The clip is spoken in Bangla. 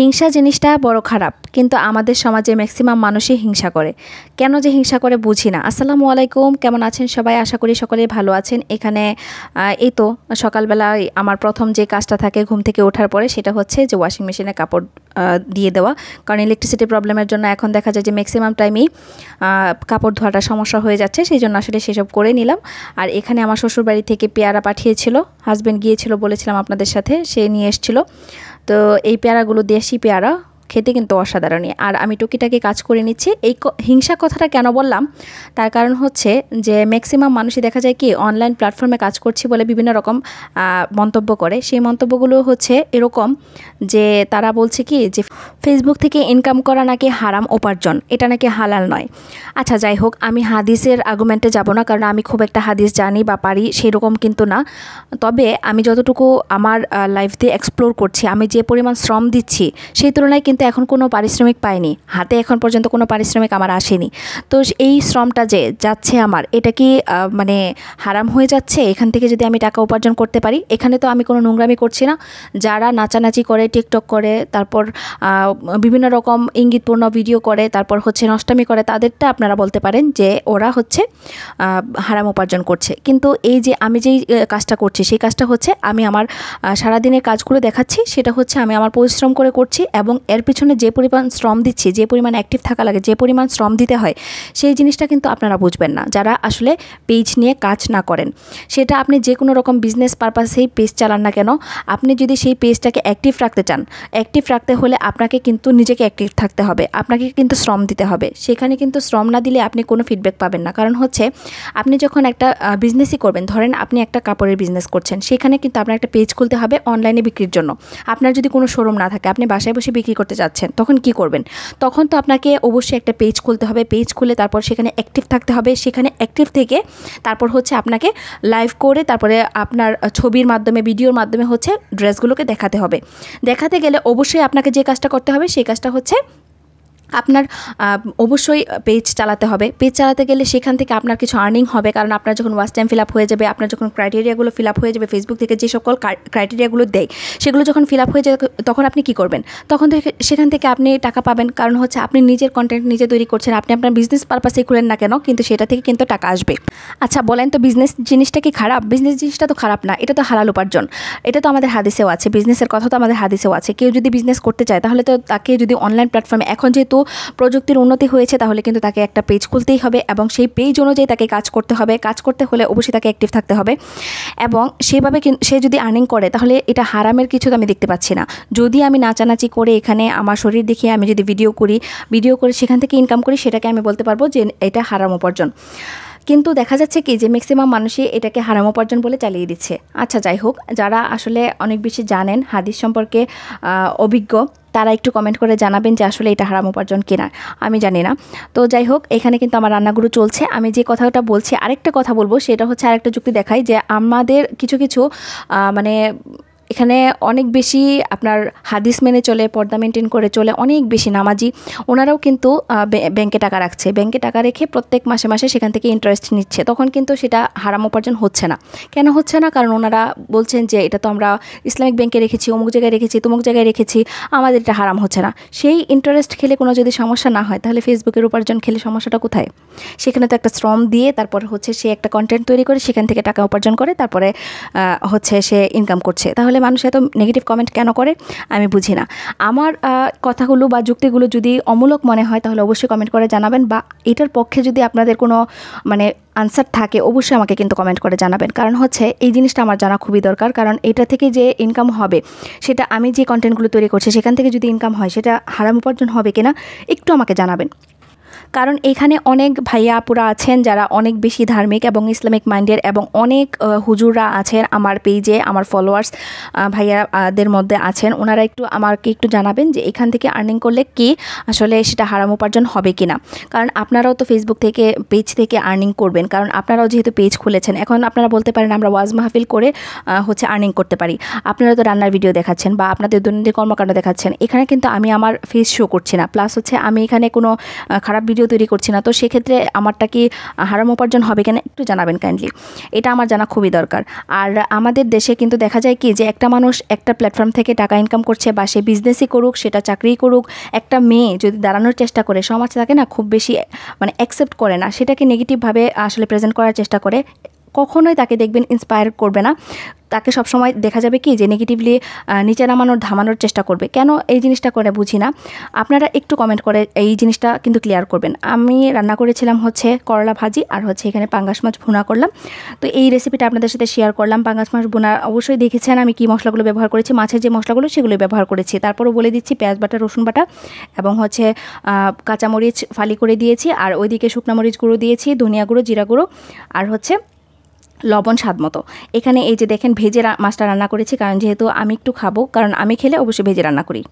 হিংসা জিনিসটা বড় খারাপ, কিন্তু আমাদের সমাজে ম্যাক্সিমাম মানুষই হিংসা করে। কেন যে হিংসা করে বুঝি না। আসসালামু আলাইকুম, কেমন আছেন সবাই? আশা করি সকলেই ভালো আছেন। এখানে এই তো সকালবেলায় আমার প্রথম যে কাজটা থাকে ঘুম থেকে ওঠার পরে, সেটা হচ্ছে যে ওয়াশিং মেশিনে কাপড় দিয়ে দেওয়া। কারণ ইলেকট্রিসিটি প্রবলেমের জন্য এখন দেখা যায় যে ম্যাক্সিমাম টাইমেই কাপড় ধোয়াটা সমস্যা হয়ে যাচ্ছে, সেই জন্য আসলে সেসব করে নিলাম। আর এখানে আমার শ্বশুরবাড়ি থেকে পেয়ারা পাঠিয়েছিল, হাজব্যান্ড গিয়েছিল বলেছিলাম আপনাদের সাথে, সে নিয়ে এসেছিল। তো এই পেয়ারাগুলো দেশি পেয়ারা, খেতে কিন্তু অসাধারণই। আর আমি টুকিটাকি কাজ করে নিচ্ছি। এই হিংসা কথাটা কেন বললাম, তার কারণ হচ্ছে যে ম্যাক্সিমাম মানুষই দেখা যায় কি অনলাইন প্ল্যাটফর্মে কাজ করছি বলে বিভিন্ন রকম মন্তব্য করে। সেই মন্তব্যগুলো হচ্ছে এরকম যে তারা বলছে কি যে ফেসবুক থেকে ইনকাম করা নাকি হারাম উপার্জন, এটা নাকি হালাল নয়। আচ্ছা যাই হোক, আমি হাদিসের আর্গুমেন্টে যাব না, কারণ আমি খুব একটা হাদিস জানি বা পারি সেই রকম কিন্তু না। তবে আমি যতটুকু আমার লাইফ দিয়ে এক্সপ্লোর করছি, আমি যে পরিমাণ শ্রম দিচ্ছি সেই তুলনায় কিন্তু এখন কোনো পারিশ্রমিক পাইনি, হাতে এখন পর্যন্ত কোনো পারিশ্রমিক আমার আসেনি। তো এই শ্রমটা যে যাচ্ছে আমার, এটা কি মানে হারাম হয়ে যাচ্ছে? এখান থেকে যদি আমি টাকা উপার্জন করতে পারি, এখানে তো আমি কোনো নোংরামি করছি না। যারা নাচানাচি করে, টিকটক করে, তারপর বিভিন্ন রকম ইঙ্গিতপূর্ণ ভিডিও করে, তারপর হচ্ছে নষ্টামি করে, তাদেরটা আপনারা বলতে পারেন যে ওরা হচ্ছে হারাম উপার্জন করছে। কিন্তু এই যে আমি যেই কাজটা করছি, সেই কাজটা হচ্ছে আমি আমার সারাদিনের কাজগুলো দেখাচ্ছি, সেটা হচ্ছে আমি আমার পরিশ্রম করে করছি, এবং এর পিছনে যে পরিমাণ শ্রম দিচ্ছি, যে পরিমাণ অ্যাক্টিভ থাকা লাগে, যে পরিমাণ শ্রম দিতে হয়, সেই জিনিসটা কিন্তু আপনারা বুঝবেন না যারা আসলে পেজ নিয়ে কাজ না করেন। সেটা আপনি যে কোনো রকম বিজনেস পারপাসেই পেজ চালান না কেন, আপনি যদি সেই পেজটাকে অ্যাক্টিভ রাখতে চান, অ্যাক্টিভ রাখতে হলে আপনাকে কিন্তু নিজেকে অ্যাক্টিভ থাকতে হবে, আপনাকে কিন্তু শ্রম দিতে হবে। সেখানে কিন্তু শ্রম না দিলে আপনি কোনো ফিডব্যাক পাবেন না। কারণ হচ্ছে আপনি যখন একটা বিজনেসই করবেন, ধরেন আপনি একটা কাপড়ের বিজনেস করছেন, সেখানে কিন্তু আপনার একটা পেজ খুলতে হবে অনলাইনে বিক্রির জন্য। আপনার যদি কোনো শোরুম না থাকে, আপনি বাসায় বসে বিক্রি করতে যাচ্ছেন, তখন কি করবেন? তখন তো আপনাকে অবশ্যই একটা পেজ খুলতে হবে। পেজ খুলে তারপর সেখানে অ্যাক্টিভ থাকতে হবে। সেখানে অ্যাক্টিভ থেকে তারপর হচ্ছে আপনাকে লাইভ করে, তারপরে আপনার ছবির মাধ্যমে, ভিডিওর মাধ্যমে হচ্ছে ড্রেসগুলোকে দেখাতে হবে। দেখাতে গেলে অবশ্যই আপনাকে যে কাজটা করতে হবে, সেই কাজটা হচ্ছে আপনার অবশ্যই পেজ চালাতে হবে। পেজ চালাতে গেলে সেখান থেকে আপনার কিছু আর্নিং হবে, কারণ আপনার যখন ওয়াচ টাইম ফিল আপ হয়ে যাবে, আপনার যখন ক্রাইটেরিয়াগুলো ফিল আপ হয়ে যাবে, ফেসবুক থেকে যে সকল ক্রাইটেরিয়াগুলো দেয় সেগুলো যখন ফিল আপ হয়ে যাবে, তখন আপনি কি করবেন? তখন সেখান থেকে আপনি টাকা পাবেন। কারণ হচ্ছে আপনি নিজের কন্টেন্ট নিজে তৈরি করছেন, আপনি আপনার বিজনেস পারপাসে খুলেন না কেন, কিন্তু সেটা থেকে কিন্তু টাকা আসবে। আচ্ছা বলেন তো, বিজনেস জিনিসটা কি খারাপ? বিজনেস জিনিসটা তো খারাপ না, এটা তো হালাল উপার্জন। এটা তো আমাদের হাদিসেও আছে, বিজনেসের কথা তো আমাদের হাদিসেও আছে। কেউ যদি বিজনেস করতে চায়, তাহলে তো তাকে যদি অনলাইন প্ল্যাটফর্মে, এখন যেহেতু প্রযুক্তির উন্নতি হয়েছে, তাহলে কিন্তু তাকে একটা পেজ খুলতেই হবে, এবং সেই পেজ অনুযায়ী তাকে কাজ করতে হবে। কাজ করতে হলে অবশ্যই তাকে অ্যাক্টিভ থাকতে হবে, এবং সেভাবে সে যদি আর্নিং করে, তাহলে এটা হারামের কিছু তো আমি দেখতে পাচ্ছি না। যদি আমি নাচানাচি করে এখানে আমার শরীর দেখিয়ে আমি যদি ভিডিও করে সেখান থেকে ইনকাম করি, সেটাকে আমি বলতে পারবো যে এটা হারাম উপার্জন। কিন্তু দেখা যাচ্ছে কি যে ম্যাক্সিমাম মানুষই এটাকে হারাম উপার্জন বলে চালিয়ে দিচ্ছে। আচ্ছা যাই হোক, যারা আসলে অনেক বেশি জানেন, হাদিস সম্পর্কে অভিজ্ঞ, তারা একটু কমেন্ট করে জানাবেন যে আসলে এটা হারাম উপার্জন কিনা। আমি জানি না। তো যাই হোক, এখানে কিন্তু আমার রান্নাগুলো চলছে। আমি যে কথাটা বলছি, আরেকটা কথা বলবো, সেটা হচ্ছে আরেকটা যুক্তি দেখাই যে আমাদের কিছু কিছু মানে এখানে অনেক বেশি আপনার হাদিস মেনে চলে, পর্দা মেনটেন করে চলে, অনেক বেশি নামাজি, ওনারাও কিন্তু ব্যাংকে টাকা রাখছে। ব্যাংকে টাকা রেখে প্রত্যেক মাসে মাসে সেখান থেকে ইন্টারেস্ট নিচ্ছে। তখন কিন্তু সেটা হারাম উপার্জন হচ্ছে না। কেন হচ্ছে না? কারণ ওনারা বলছেন যে এটা তো আমরা ইসলামিক ব্যাংকে রেখেছি, অমুক জায়গায় রেখেছি, তমুক জায়গায় রেখেছি, আমাদের এটা হারাম হচ্ছে না। সেই ইন্টারেস্ট খেলে কোনো যদি সমস্যা না হয়, তাহলে ফেসবুকের উপার্জন খেলে সমস্যাটা কোথায়? সেখানে তো একটা শ্রম দিয়ে তারপর হচ্ছে সে একটা কন্টেন্ট তৈরি করে সেখান থেকে টাকা উপার্জন করে, তারপরে হচ্ছে সে ইনকাম করছে। তাহলে মানুষ এত নেগেটিভ কমেন্ট কেন করে আমি বুঝি না। আমার কথাগুলো বা যুক্তিগুলো যদি অমূলক মনে হয়, তাহলে অবশ্যই কমেন্ট করে জানাবেন, বা এটার পক্ষে যদি আপনাদের কোনো মানে আনসার থাকে, অবশ্যই আমাকে কিন্তু কমেন্ট করে জানাবেন। কারণ হচ্ছে এই জিনিসটা আমার জানা খুবই দরকার। কারণ এটা থেকে যে ইনকাম হবে, সেটা আমি যে কন্টেন্টগুলো তৈরি করছি সেখান থেকে যদি ইনকাম হয়, সেটা হারাম উপার্জন হবে কিনা একটু আমাকে জানাবেন। কারণ এখানে অনেক ভাইয়া আপুরা আছেন যারা অনেক বেশি ধার্মিক এবং ইসলামিক মাইন্ডের, এবং অনেক হুজুররা আছেন আমার পেজে, আমার ফলোয়ার্স ভাইয়াদের মধ্যে আছেন। ওনারা আমাকে একটু জানাবেন যে এখান থেকে আর্নিং করলে কি আসলে সেটা হারাম উপার্জন হবে কি না। কারণ আপনারাও তো ফেসবুক থেকে, পেজ থেকে আর্নিং করবেন, কারণ আপনারাও যেহেতু পেজ খুলেছেন। এখন আপনারা বলতে পারেন আমরা ওয়াজ মাহফিল করে হচ্ছে আর্নিং করতে পারি। আপনারা তো রান্নার ভিডিও দেখাচ্ছেন বা আপনাদের দৈনন্দিন কর্মকাণ্ড দেখাচ্ছেন, এখানে কিন্তু আমি আমার ফেস শো করছি না। প্লাস হচ্ছে আমি এখানে কোনো খারাপ ভিডিও ভিডিও তৈরি করছি না, তো সেক্ষেত্রে আমারটা কি হারাম উপার্জন হবে কিনা একটু জানাবেন কাইন্ডলি, এটা আমার জানা খুবই দরকার। আর আমাদের দেশে কিন্তু দেখা যায় কি যে একটা মানুষ একটা প্ল্যাটফর্ম থেকে টাকা ইনকাম করছে, বা সে বিজনেসই করুক, সেটা চাকরিই করুক, একটা মেয়ে যদি দাঁড়ানোর চেষ্টা করে, সমাজ তাকে না খুব বেশি মানে অ্যাকসেপ্ট করে না, সেটাকে নেগেটিভভাবে আসলে প্রেজেন্ট করার চেষ্টা করে, কখনোই তাকে দেখবেন ইন্সপায়ার করবে না, তাকে সবসময় দেখা যাবে কি যে নেগেটিভলি নিচে নামানোর ধামানোর চেষ্টা করবে। কেন এই জিনিসটা করে বুঝি না, আপনারা একটু কমেন্ট করে এই জিনিসটা কিন্তু ক্লিয়ার করবেন। আমি রান্না করেছিলাম হচ্ছে করলা ভাজি, আর হচ্ছে এখানে পাঙ্গাস মাছ ভুনা করলাম। তো এই রেসিপিটা আপনাদের সাথে শেয়ার করলাম। পাঙ্গাস মাছ ভুনা অবশ্যই দেখেছেন আমি কি মশলাগুলো ব্যবহার করেছি, মাছের যে মশলাগুলো সেগুলো ব্যবহার করেছি। তারপরও বলে দিচ্ছি, পেঁয়াজ বাটা, রসুন বাটা এবং হচ্ছে কাঁচামরিচ ফালি করে দিয়েছি, আর ওইদিকে শুকনো মরিচ গুঁড়ো দিয়েছি, ধনিয়া গুঁড়ো, জিরা গুঁড়ো, আর হচ্ছে লবণ স্বাদ মতো। এখানে এই যে দেখেন ভেজে মাছটা রান্না করেছি, কারণ যেহেতু আমি একটু খাবো, কারণ আমি খেলে অবশ্যই ভেজে রান্না করি।